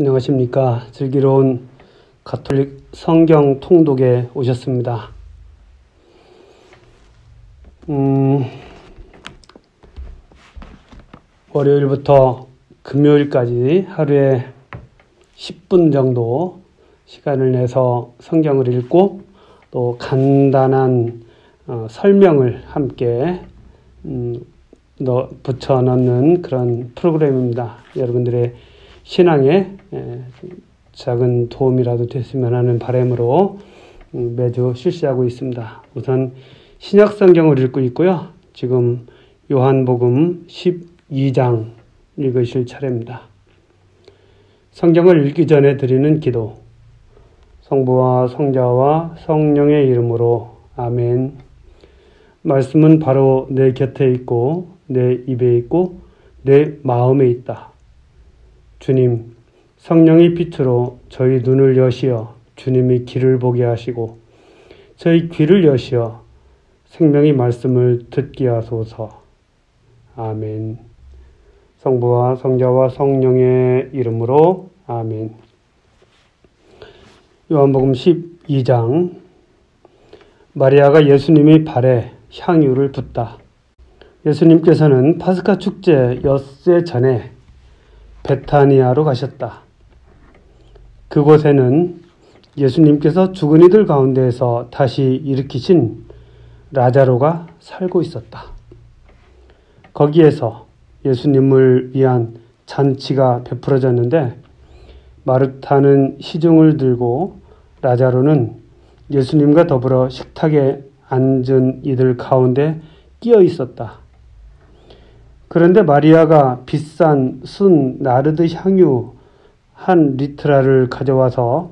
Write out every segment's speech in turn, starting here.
안녕하십니까. 슬기로운 가톨릭 성경 통독에 오셨습니다. 월요일부터 금요일까지 하루에 10분 정도 시간을 내서 성경을 읽고 또 간단한 설명을 함께 붙여 넣는 그런 프로그램입니다. 여러분들의 신앙에 작은 도움이라도 됐으면 하는 바람으로 매주 실시하고 있습니다. 우선 신약 성경을 읽고 있고요. 지금 요한복음 12장 읽으실 차례입니다. 성경을 읽기 전에 드리는 기도. 성부와 성자와 성령의 이름으로 아멘. 말씀은 바로 내 곁에 있고 내 입에 있고 내 마음에 있다. 주님, 성령의 빛으로 저희 눈을 여시어 주님의 길을 보게 하시고 저희 귀를 여시어 생명의 말씀을 듣게 하소서. 아멘. 성부와 성자와 성령의 이름으로 아멘. 요한복음 12장. 마리아가 예수님의 발에 향유를 붓다. 예수님께서는 파스카 축제 엿새 전에 베타니아로 가셨다. 그곳에는 예수님께서 죽은 이들 가운데에서 다시 일으키신 라자로가 살고 있었다. 거기에서 예수님을 위한 잔치가 베풀어졌는데 마르타는 시중을 들고 라자로는 예수님과 더불어 식탁에 앉은 이들 가운데 끼어 있었다. 그런데 마리아가 비싼 순 나르드 향유 한 리트라를 가져와서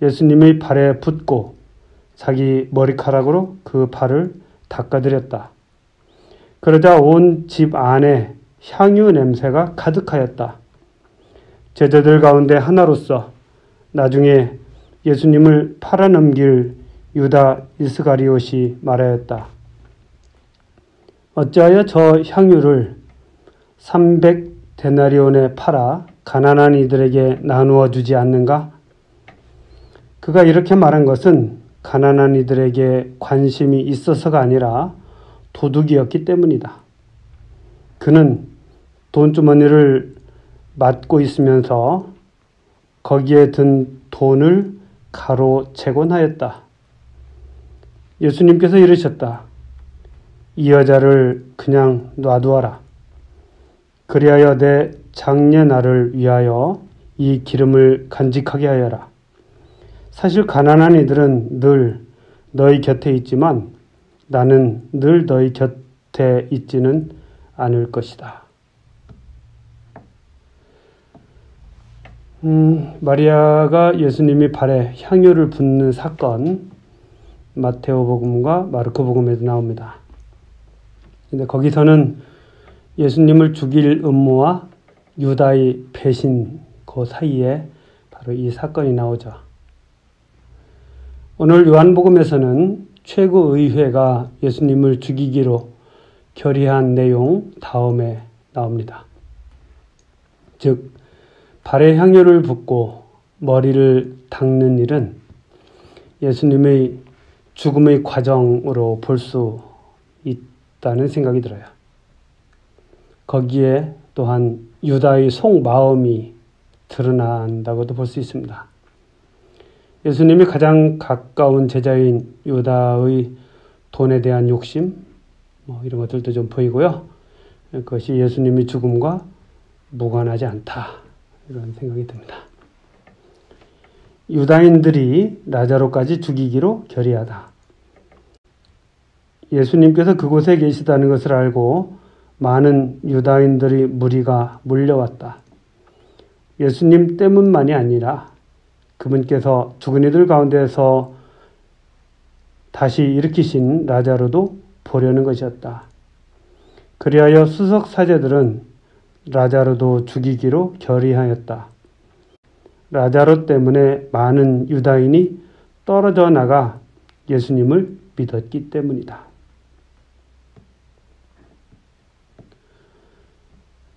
예수님의 발에 붓고 자기 머리카락으로 그 발을 닦아드렸다. 그러자 온 집 안에 향유 냄새가 가득하였다. 제자들 가운데 하나로서 나중에 예수님을 팔아넘길 유다 이스가리옷이 말하였다. 어찌하여 저 향유를 300데나리온에 팔아 가난한 이들에게 나누어 주지 않는가? 그가 이렇게 말한 것은 가난한 이들에게 관심이 있어서가 아니라 도둑이었기 때문이다. 그는 돈주머니를 맡고 있으면서 거기에 든 돈을 가로채곤 하였다. 예수님께서 이르셨다. 이 여자를 그냥 놔두어라. 그리하여 내 장례 날을 위하여 이 기름을 간직하게 하여라. 사실 가난한 이들은 늘 너희 곁에 있지만 나는 늘 너희 곁에 있지는 않을 것이다. 마리아가 예수님이 발에 향유를 붓는 사건, 마테오복음과 마르코복음에도 나옵니다. 근데 거기서는 예수님을 죽일 음모와 유다의 배신 그 사이에 바로 이 사건이 나오죠. 오늘 요한복음에서는 최고의회가 예수님을 죽이기로 결의한 내용 다음에 나옵니다. 즉 발에 향유를 붓고 머리를 닦는 일은 예수님의 죽음의 과정으로 볼 수 있다는 생각이 들어요. 거기에 또한 유다의 속마음이 드러난다고도 볼 수 있습니다. 예수님이 가장 가까운 제자인 유다의 돈에 대한 욕심, 이런 것들도 좀 보이고요. 그것이 예수님의 죽음과 무관하지 않다. 이런 생각이 듭니다. 유다인들이 라자로까지 죽이기로 결의하다. 예수님께서 그곳에 계시다는 것을 알고 많은 유다인들의 무리가 몰려왔다. 예수님 때문만이 아니라 그분께서 죽은 이들 가운데서 다시 일으키신 라자로도 보려는 것이었다. 그리하여 수석 사제들은 라자로도 죽이기로 결의하였다. 라자로 때문에 많은 유다인이 떨어져 나가 예수님을 믿었기 때문이다.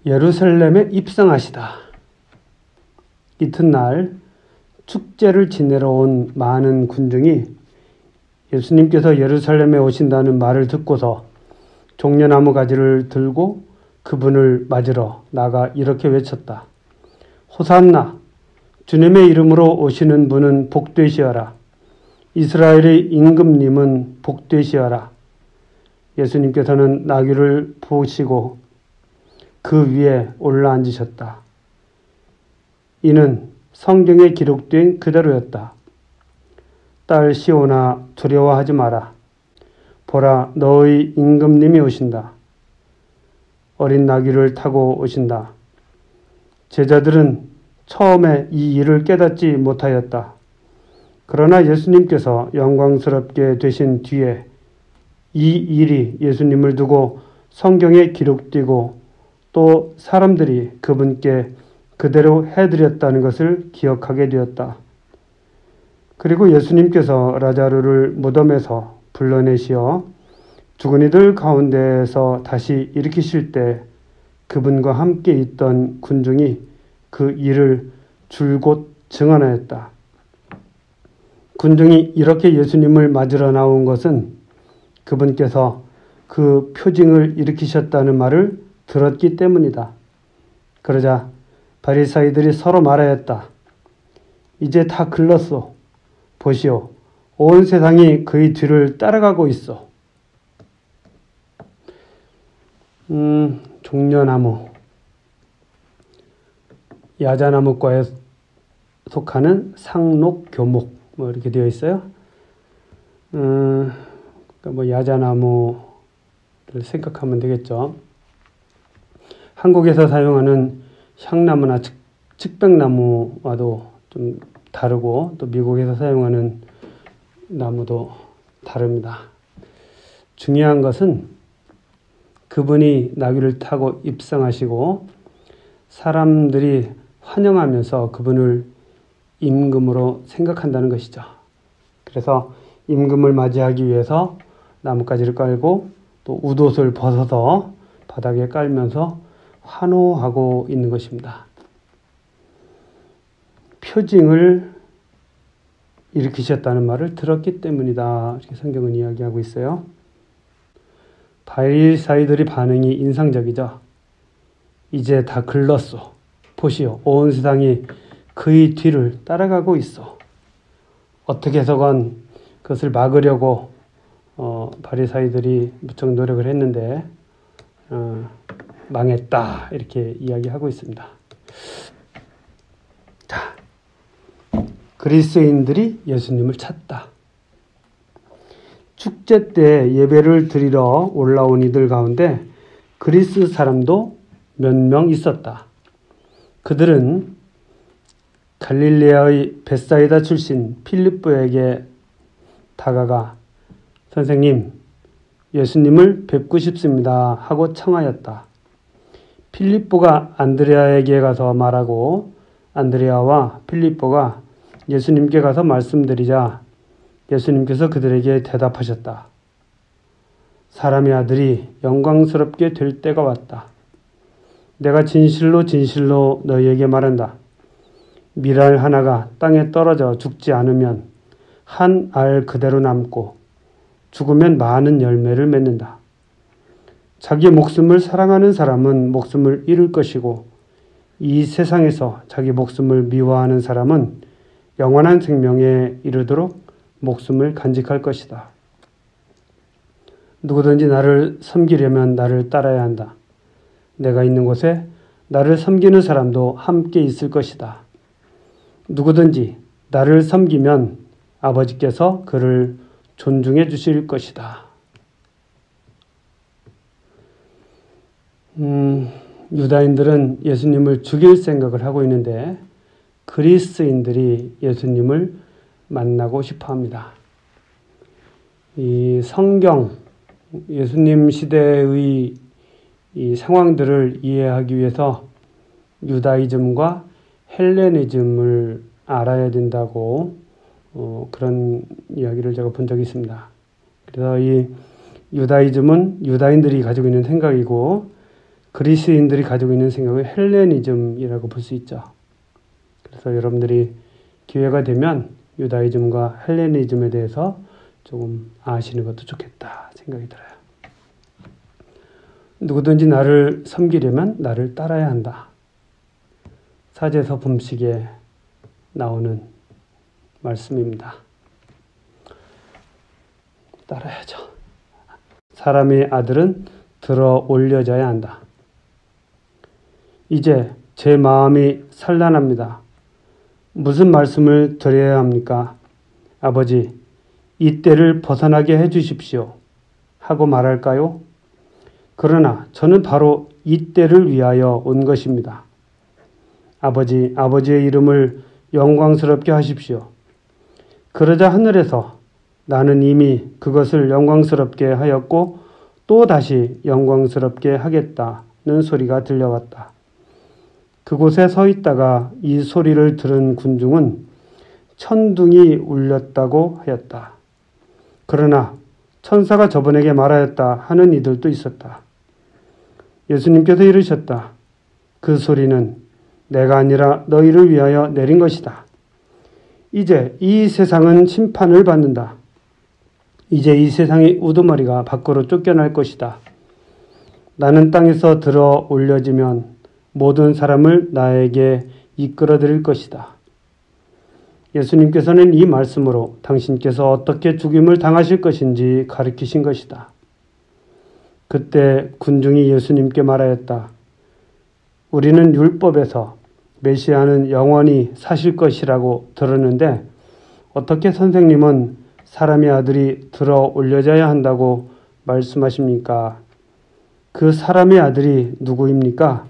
예루살렘에 입성하시다. 이튿날 축제를 지내러 온 많은 군중이 예수님께서 예루살렘에 오신다는 말을 듣고서 종려나무 가지를 들고 그분을 맞으러 나가 이렇게 외쳤다. 호산나! 주님의 이름으로 오시는 분은 복되시어라. 이스라엘의 임금님은 복되시어라. 예수님께서는 나귀를 보시고 그 위에 올라앉으셨다. 이는 성경에 기록된 그대로였다. 딸 시온아, 두려워하지 마라. 보라, 너의 임금님이 오신다. 어린 나귀를 타고 오신다. 제자들은 처음에 이 일을 깨닫지 못하였다. 그러나 예수님께서 영광스럽게 되신 뒤에 이 일이 예수님을 두고 성경에 기록되고 또 사람들이 그분께 그대로 해드렸다는 것을 기억하게 되었다. 그리고 예수님께서 라자루를 무덤에서 불러내시어 죽은 이들 가운데에서 다시 일으키실 때 그분과 함께 있던 군중이 그 일을 줄곧 증언하였다. 군중이 이렇게 예수님을 맞으러 나온 것은 그분께서 그 표징을 일으키셨다는 말을 들었기 때문이다. 그러자 바리사이들이 서로 말하였다. 이제 다 글렀소. 보시오. 온 세상이 그의 뒤를 따라가고 있어. 종려나무, 야자나무과에 속하는 상록교목 이렇게 되어 있어요. 야자나무를 생각하면 되겠죠. 한국에서 사용하는 향나무나 측백나무와도 좀 다르고 또 미국에서 사용하는 나무도 다릅니다. 중요한 것은 그분이 나귀를 타고 입성하시고 사람들이 환영하면서 그분을 임금으로 생각한다는 것이죠. 그래서 임금을 맞이하기 위해서 나뭇가지를 깔고 또 웃옷을 벗어서 바닥에 깔면서 환호하고 있는 것입니다. 표징을 일으키셨다는 말을 들었기 때문이다. 이렇게 성경은 이야기하고 있어요. 바리사이들의 반응이 인상적이죠. 이제 다 글렀소. 보시오. 온 세상이 그의 뒤를 따라가고 있어. 어떻게 해서건 그것을 막으려고 바리사이들이 무척 노력을 했는데 망했다. 이렇게 이야기하고 있습니다. 자, 그리스인들이 예수님을 찾다. 축제 때 예배를 드리러 올라온 이들 가운데 그리스 사람도 몇 명 있었다. 그들은 갈릴레아의 벳사이다 출신 필립보에게 다가가 선생님, 예수님을 뵙고 싶습니다 하고 청하였다. 필립보가 안드레아에게 가서 말하고 안드레아와 필립보가 예수님께 가서 말씀드리자 예수님께서 그들에게 대답하셨다. 사람의 아들이 영광스럽게 될 때가 왔다. 내가 진실로 진실로 너희에게 말한다. 밀알 하나가 땅에 떨어져 죽지 않으면 한 알 그대로 남고 죽으면 많은 열매를 맺는다. 자기 목숨을 사랑하는 사람은 목숨을 잃을 것이고 이 세상에서 자기 목숨을 미워하는 사람은 영원한 생명에 이르도록 목숨을 간직할 것이다. 누구든지 나를 섬기려면 나를 따라야 한다. 내가 있는 곳에 나를 섬기는 사람도 함께 있을 것이다. 누구든지 나를 섬기면 아버지께서 그를 존중해 주실 것이다. 유다인들은 예수님을 죽일 생각을 하고 있는데 그리스인들이 예수님을 만나고 싶어 합니다. 이 성경, 예수님 시대의 이 상황들을 이해하기 위해서 유다이즘과 헬레니즘을 알아야 된다고 그런 이야기를 제가 본 적이 있습니다. 그래서 이 유다이즘은 유다인들이 가지고 있는 생각이고 그리스인들이 가지고 있는 생각을 헬레니즘이라고 볼 수 있죠. 그래서 여러분들이 기회가 되면 유다이즘과 헬레니즘에 대해서 조금 아시는 것도 좋겠다 생각이 들어요. 누구든지 나를 섬기려면 나를 따라야 한다. 사제서 분식에 나오는 말씀입니다. 따라야죠. 사람의 아들은 들어 올려져야 한다. 이제 제 마음이 산란합니다. 무슨 말씀을 드려야 합니까? 아버지, 이 때를 벗어나게 해 주십시오. 하고 말할까요? 그러나 저는 바로 이 때를 위하여 온 것입니다. 아버지, 아버지의 이름을 영광스럽게 하십시오. 그러자 하늘에서 나는 이미 그것을 영광스럽게 하였고 또 다시 영광스럽게 하겠다는 소리가 들려왔다. 그곳에 서 있다가 이 소리를 들은 군중은 천둥이 울렸다고 하였다. 그러나 천사가 저분에게 말하였다 하는 이들도 있었다. 예수님께서 이르셨다. 그 소리는 내가 아니라 너희를 위하여 내린 것이다. 이제 이 세상은 심판을 받는다. 이제 이 세상의 우두머리가 밖으로 쫓겨날 것이다. 나는 땅에서 들어 올려지면 모든 사람을 나에게 이끌어들일 것이다. 예수님께서는 이 말씀으로 당신께서 어떻게 죽임을 당하실 것인지 가르치신 것이다. 그때 군중이 예수님께 말하였다. 우리는 율법에서 메시아는 영원히 사실 것이라고 들었는데 어떻게 선생님은 사람의 아들이 들어 올려져야 한다고 말씀하십니까? 그 사람의 아들이 누구입니까?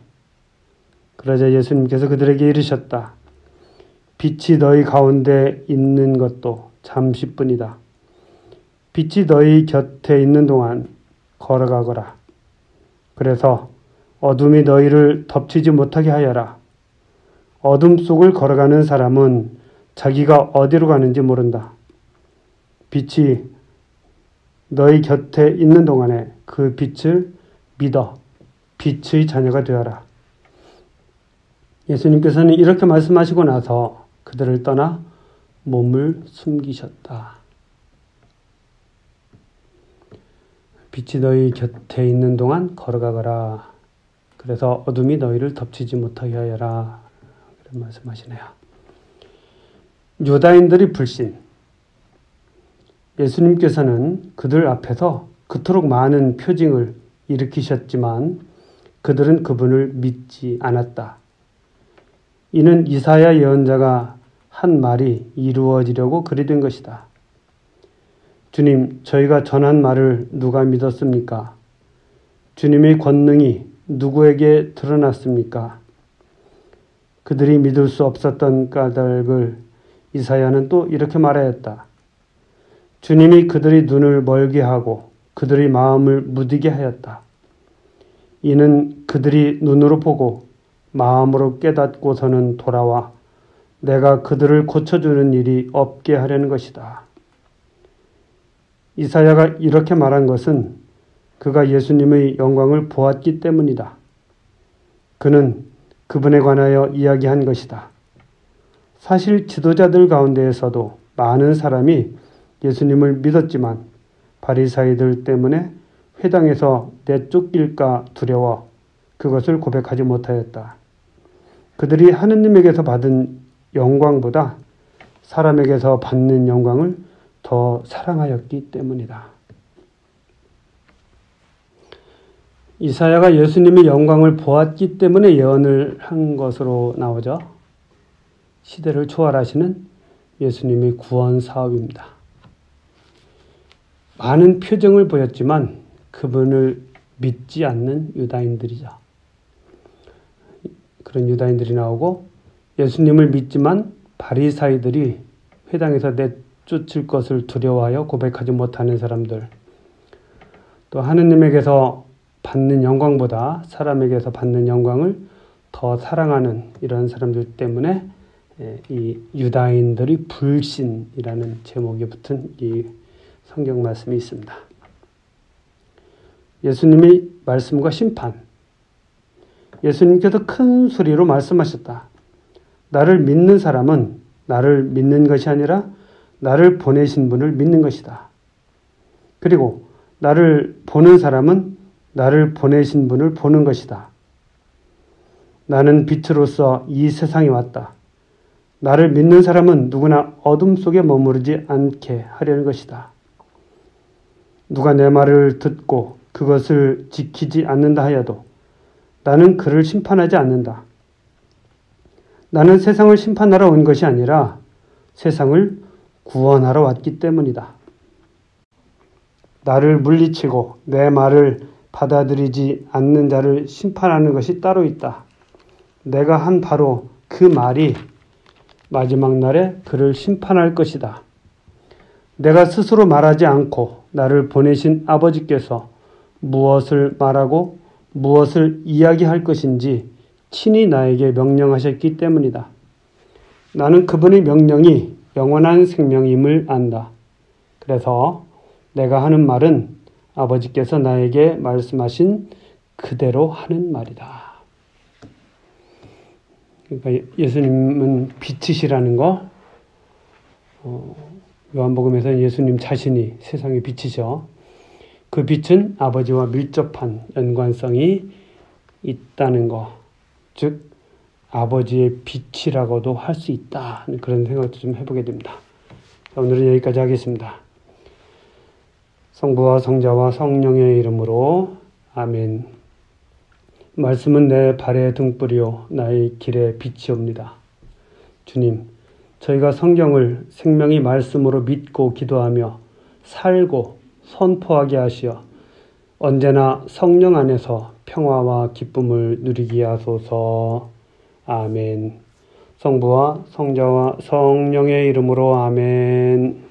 그러자 예수님께서 그들에게 이르셨다. 빛이 너희 가운데 있는 것도 잠시뿐이다. 빛이 너희 곁에 있는 동안 걸어가거라. 그래서 어둠이 너희를 덮치지 못하게 하여라. 어둠 속을 걸어가는 사람은 자기가 어디로 가는지 모른다. 빛이 너희 곁에 있는 동안에 그 빛을 믿어 빛의 자녀가 되어라. 예수님께서는 이렇게 말씀하시고 나서 그들을 떠나 몸을 숨기셨다. 빛이 너희 곁에 있는 동안 걸어가거라. 그래서 어둠이 너희를 덮치지 못하게 하여라. 그런 말씀하시네요. 유다인들이 불신. 예수님께서는 그들 앞에서 그토록 많은 표징을 일으키셨지만 그들은 그분을 믿지 않았다. 이는 이사야 예언자가 한 말이 이루어지려고 그리 된 것이다. 주님, 저희가 전한 말을 누가 믿었습니까? 주님의 권능이 누구에게 드러났습니까? 그들이 믿을 수 없었던 까닭을 이사야는 또 이렇게 말하였다. 주님이 그들의 눈을 멀게 하고 그들의 마음을 무디게 하였다. 이는 그들이 눈으로 보고 마음으로 깨닫고서는 돌아와 내가 그들을 고쳐주는 일이 없게 하려는 것이다. 이사야가 이렇게 말한 것은 그가 예수님의 영광을 보았기 때문이다. 그는 그분에 관하여 이야기한 것이다. 사실 지도자들 가운데에서도 많은 사람이 예수님을 믿었지만 바리사이들 때문에 회당에서 내쫓길까 두려워 그것을 고백하지 못하였다. 그들이 하느님에게서 받은 영광보다 사람에게서 받는 영광을 더 사랑하였기 때문이다. 이사야가 예수님의 영광을 보았기 때문에 예언을 한 것으로 나오죠. 시대를 초월하시는 예수님의 구원 사업입니다. 많은 표정을 보였지만 그분을 믿지 않는 유다인들이죠. 그런 유다인들이 나오고 예수님을 믿지만 바리사이들이 회당에서 내쫓을 것을 두려워하여 고백하지 못하는 사람들, 또 하느님에게서 받는 영광보다 사람에게서 받는 영광을 더 사랑하는 이런 사람들 때문에 이 유다인들이 불신이라는 제목이 붙은 이 성경 말씀이 있습니다. 예수님의 말씀과 심판. 예수님께서 큰 소리로 말씀하셨다. 나를 믿는 사람은 나를 믿는 것이 아니라 나를 보내신 분을 믿는 것이다. 그리고 나를 보는 사람은 나를 보내신 분을 보는 것이다. 나는 빛으로서 이 세상에 왔다. 나를 믿는 사람은 누구나 어둠 속에 머무르지 않게 하려는 것이다. 누가 내 말을 듣고 그것을 지키지 않는다 하여도 나는 그를 심판하지 않는다. 나는 세상을 심판하러 온 것이 아니라 세상을 구원하러 왔기 때문이다. 나를 물리치고 내 말을 받아들이지 않는 자를 심판하는 것이 따로 있다. 내가 한 바로 그 말이 마지막 날에 그를 심판할 것이다. 내가 스스로 말하지 않고 나를 보내신 아버지께서 무엇을 말하고 무엇을 이야기할 것인지 친히 나에게 명령하셨기 때문이다. 나는 그분의 명령이 영원한 생명임을 안다. 그래서 내가 하는 말은 아버지께서 나에게 말씀하신 그대로 하는 말이다. 그러니까 예수님은 빛이시라는 거, 요한복음에서는 예수님 자신이 세상의 빛이죠. 그 빛은 아버지와 밀접한 연관성이 있다는 거, 즉 아버지의 빛이라고도 할 수 있다. 그런 생각도 좀 해보게 됩니다. 오늘은 여기까지 하겠습니다. 성부와 성자와 성령의 이름으로 아멘. 말씀은 내 발의 등불이요 나의 길의 빛이옵니다. 주님, 저희가 성경을 생명의 말씀으로 믿고 기도하며 살고 선포하게 하시어 언제나 성령 안에서 평화와 기쁨을 누리게 하소서. 아멘. 성부와 성자와 성령의 이름으로 아멘.